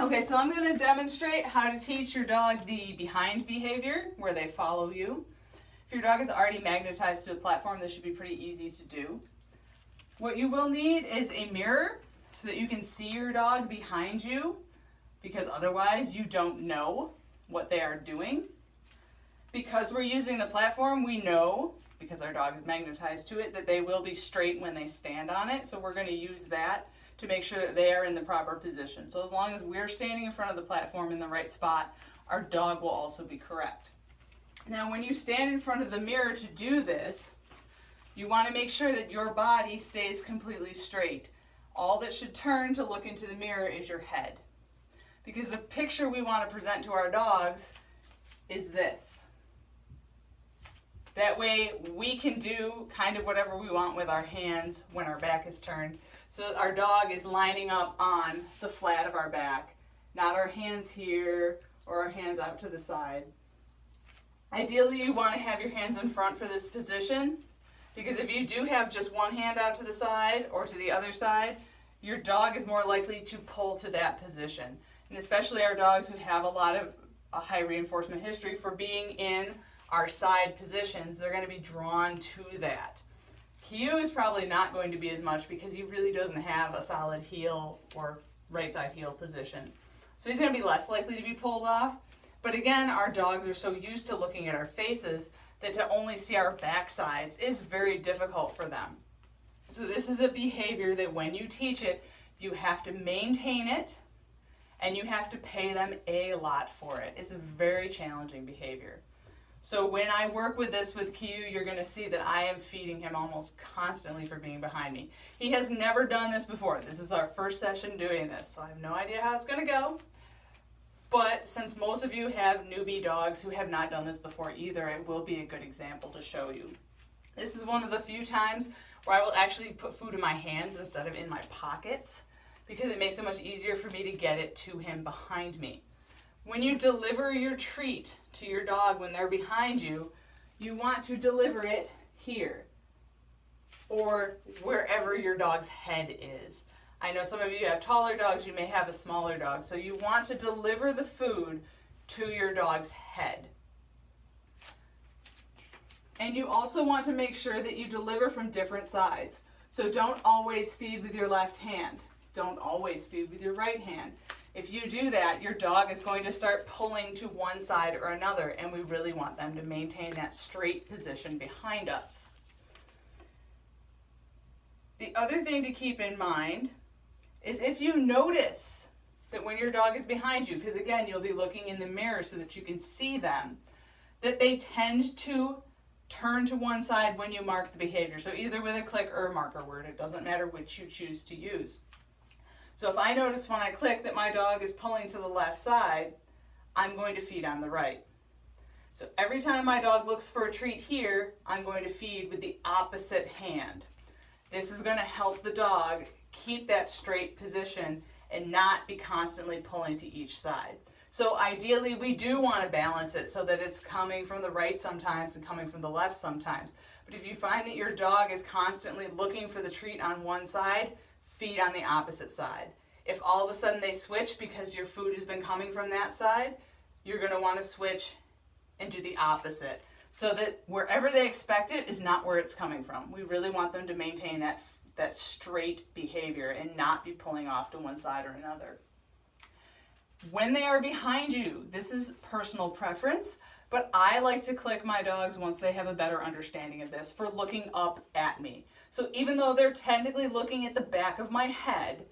Okay, so I'm going to demonstrate how to teach your dog the behind behavior, where they follow you. If your dog is already magnetized to a platform, this should be pretty easy to do. What you will need is a mirror so that you can see your dog behind you, because otherwise you don't know what they are doing. Because we're using the platform, we know, because our dog is magnetized to it, that they will be straight when they stand on it, so we're going to use that to make sure that they are in the proper position. So as long as we're standing in front of the platform in the right spot, our dog will also be correct. Now when you stand in front of the mirror to do this, you want to make sure that your body stays completely straight. All that should turn to look into the mirror is your head. Because the picture we want to present to our dogs is this. That way we can do kind of whatever we want with our hands when our back is turned, so that our dog is lining up on the flat of our back, not our hands here or our hands out to the side. Ideally, you want to have your hands in front for this position, because if you do have just one hand out to the side or to the other side, your dog is more likely to pull to that position. And especially our dogs who have a high reinforcement history for being in our side positions, they're going to be drawn to that. Q is probably not going to be as much because he really doesn't have a solid heel or right side heel position. So he's going to be less likely to be pulled off. But again, our dogs are so used to looking at our faces that to only see our backsides is very difficult for them. So this is a behavior that when you teach it, you have to maintain it and you have to pay them a lot for it. It's a very challenging behavior. So when I work with this with Q, you're going to see that I am feeding him almost constantly for being behind me. He has never done this before. This is our first session doing this, so I have no idea how it's going to go. But since most of you have newbie dogs who have not done this before either, it will be a good example to show you. This is one of the few times where I will actually put food in my hands instead of in my pockets, because it makes it much easier for me to get it to him behind me. When you deliver your treat to your dog when they're behind you, you want to deliver it here or wherever your dog's head is. I know some of you have taller dogs, you may have a smaller dog, so you want to deliver the food to your dog's head. And you also want to make sure that you deliver from different sides. So don't always feed with your left hand. Don't always feed with your right hand. If you do that, your dog is going to start pulling to one side or another, and we really want them to maintain that straight position behind us. The other thing to keep in mind is if you notice that when your dog is behind you, because again, you'll be looking in the mirror so that you can see them, that they tend to turn to one side when you mark the behavior. So either with a click or a marker word, it doesn't matter which you choose to use. So if I notice when I click that my dog is pulling to the left side, I'm going to feed on the right. So every time my dog looks for a treat here, I'm going to feed with the opposite hand. This is going to help the dog keep that straight position and not be constantly pulling to each side. So ideally, we do want to balance it so that it's coming from the right sometimes and coming from the left sometimes. But if you find that your dog is constantly looking for the treat on one side, feed on the opposite side. If all of a sudden they switch because your food has been coming from that side, you're going to want to switch and do the opposite, so that wherever they expect it is not where it's coming from. We really want them to maintain that straight behavior and not be pulling off to one side or another. When they are behind you, this is personal preference, but I like to click my dogs once they have a better understanding of this for looking up at me. So even though they're technically looking at the back of my head,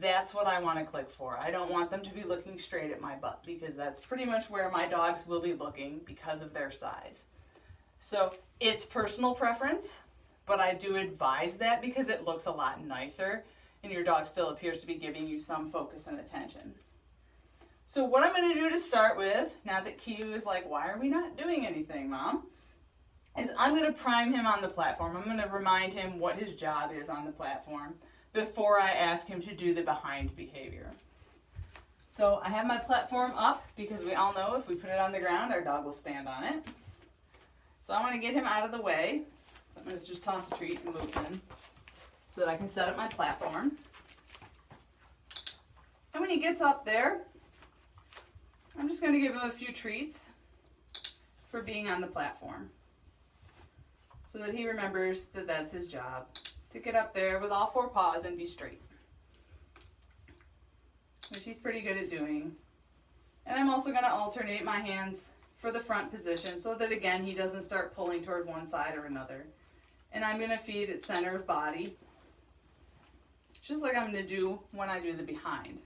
that's what I want to click for. I don't want them to be looking straight at my butt, because that's pretty much where my dogs will be looking because of their size. So it's personal preference, but I do advise that because it looks a lot nicer and your dog still appears to be giving you some focus and attention. So what I'm going to do to start with, now that Q is like, why are we not doing anything, Mom? Is I'm going to prime him on the platform. I'm going to remind him what his job is on the platform before I ask him to do the behind behavior. So I have my platform up because we all know if we put it on the ground, our dog will stand on it. So I want to get him out of the way. So I'm going to just toss a treat and move him so that I can set up my platform. And when he gets up there, I'm just going to give him a few treats for being on the platform, so that he remembers that that's his job, to get up there with all 4 paws and be straight, which he's pretty good at doing. And I'm also going to alternate my hands for the front position, so that again he doesn't start pulling toward one side or another. And I'm going to feed at center of body, just like I'm going to do when I do the behind.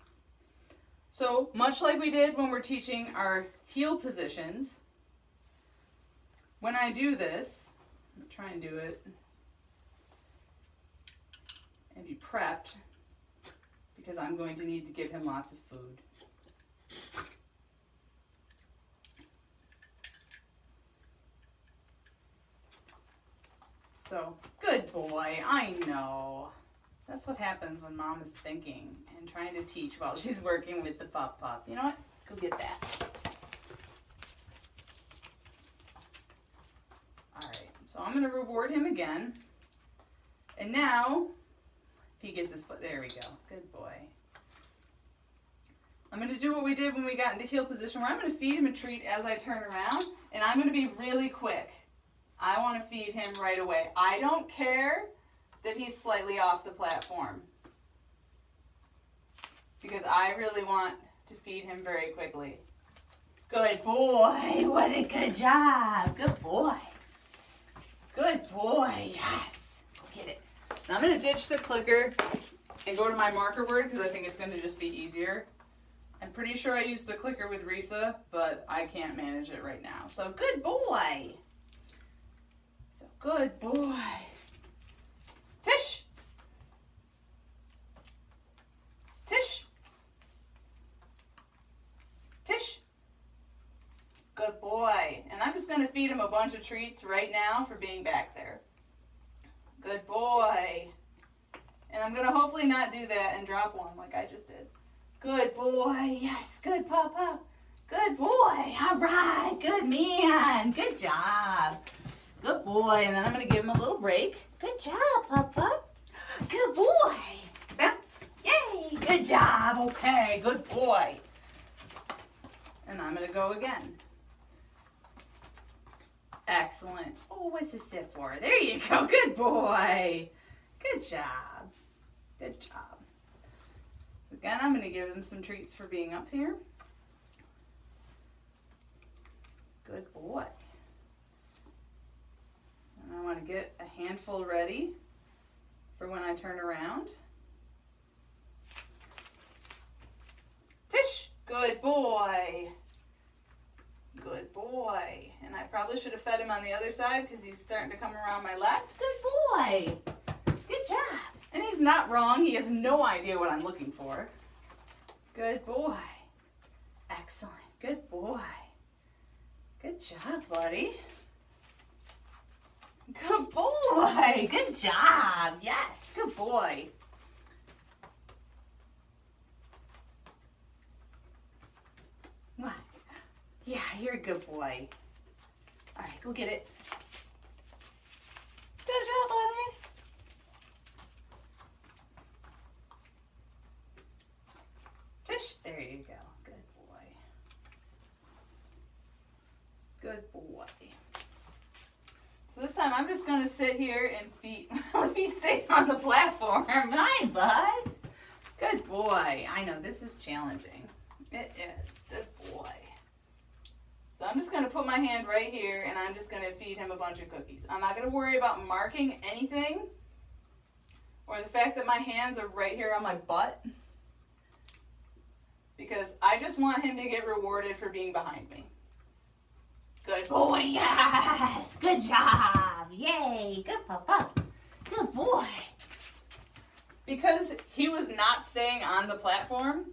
So much like we did when we're teaching our heel positions, when I do this, I'm going to try and do it and be prepped, because I'm going to need to give him lots of food. So, good boy, I know. That's what happens when mom is thinking and trying to teach while she's working with the pup. You know what? Go get that. Alright, so I'm going to reward him again. And now, if he gets his foot, there we go. Good boy. I'm going to do what we did when we got into heel position, where I'm going to feed him a treat as I turn around, and I'm going to be really quick. I want to feed him right away. I don't care that he's slightly off the platform, because I really want to feed him very quickly. Good boy. What a good job. Good boy. Good boy. Yes. Go get it. Now I'm going to ditch the clicker and go to my marker word, because I think it's going to just be easier. I'm pretty sure I used the clicker with Risa, but I can't manage it right now. So good boy. So good boy. Tish. Tish. Tish. Good boy. And I'm just going to feed him a bunch of treats right now for being back there. Good boy. And I'm going to hopefully not do that and drop one like I just did. Good boy. Yes. Good papa. Good boy. All right. Good man. Good job. Good boy. And then I'm going to give him a little break. Good job, papa. Good boy. Bounce. Yay. Good job. Okay. Good boy. And I'm going to go again. Excellent. Oh, what's this sit for? There you go. Good boy. Good job. Good job. So again, I'm going to give him some treats for being up here. Good boy. And I want to get a handful ready for when I turn around. Tish. Good boy. Good boy. And I probably should have fed him on the other side, because he's starting to come around my left. Good boy. Good job. And he's not wrong. He has no idea what I'm looking for. Good boy. Excellent. Good boy. Good job, buddy. Good boy. Good job. Yes. Good boy. What? Yeah, you're a good boy. All right, go get it. Good job, buddy. Tish, there you go. Good boy. Good boy. So this time I'm just going to sit here and feed, if he stays on the platform. Hi, bud. Good boy. I know, this is challenging. It is. Good boy. So I'm just going to put my hand right here, and I'm just going to feed him a bunch of cookies. I'm not going to worry about marking anything, or the fact that my hands are right here on my butt, because I just want him to get rewarded for being behind me. Good boy, yes! Good job! Yay! Good papa! Good boy! Because he was not staying on the platform,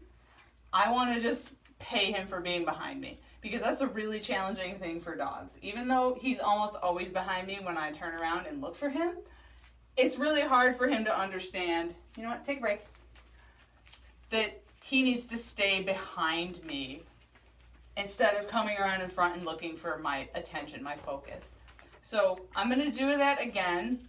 I want to just pay him for being behind me. Because that's a really challenging thing for dogs. Even though he's almost always behind me when I turn around and look for him, it's really hard for him to understand, you know what, take a break, that he needs to stay behind me instead of coming around in front and looking for my attention, my focus. So I'm going to do that again,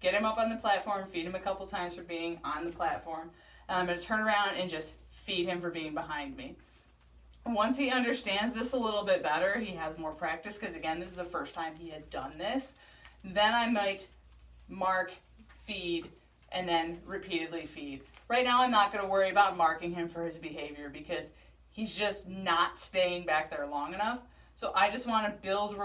get him up on the platform, feed him a couple times for being on the platform, and I'm going to turn around and just feed feed him for being behind me. Once he understands this a little bit better, he has more practice, because again, this is the first time he has done this, then I might mark, feed, and then repeatedly feed. Right now, I'm not going to worry about marking him for his behavior because he's just not staying back there long enough. So I just want to build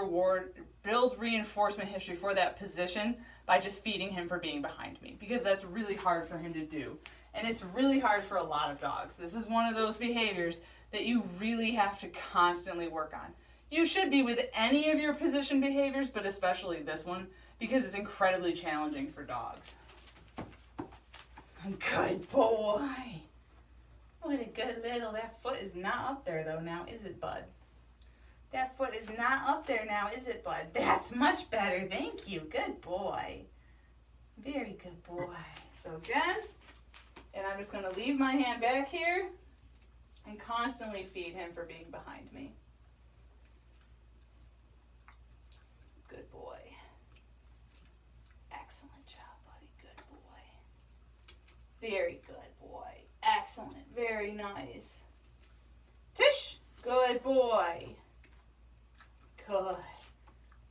reinforcement history for that position by just feeding him for being behind me, because that's really hard for him to do. And it's really hard for a lot of dogs. This is one of those behaviors that you really have to constantly work on. You should be with any of your position behaviors, but especially this one, because it's incredibly challenging for dogs. Good boy. What a good little, that foot is not up there though now, is it, bud? That foot is not up there now, is it, bud? That's much better, thank you, good boy. Very good boy. So again, and I'm just gonna leave my hand back here and constantly feed him for being behind me. Good boy. Excellent job, buddy, good boy. Very good boy. Excellent. Very nice. Tish. Good boy. Good.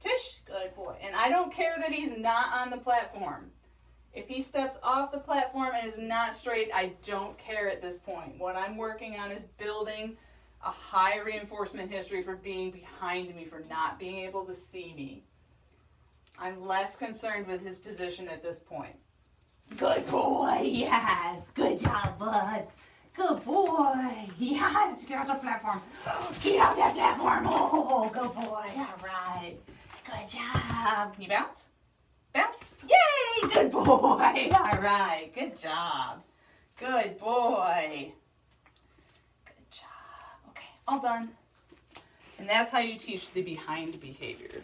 Tish. Good boy. And I don't care that he's not on the platform. If he steps off the platform and is not straight, I don't care at this point. What I'm working on is building a high reinforcement history for being behind me, for not being able to see me. I'm less concerned with his position at this point. Good boy, yes. Good job, bud. Good boy. Yes, get off the platform. Get off that platform. Oh, good boy. All right. Good job. Can you bounce? Bounce. Yay, good boy. All right, good job. Good boy. Good job. Okay, all done. And that's how you teach the behind behavior.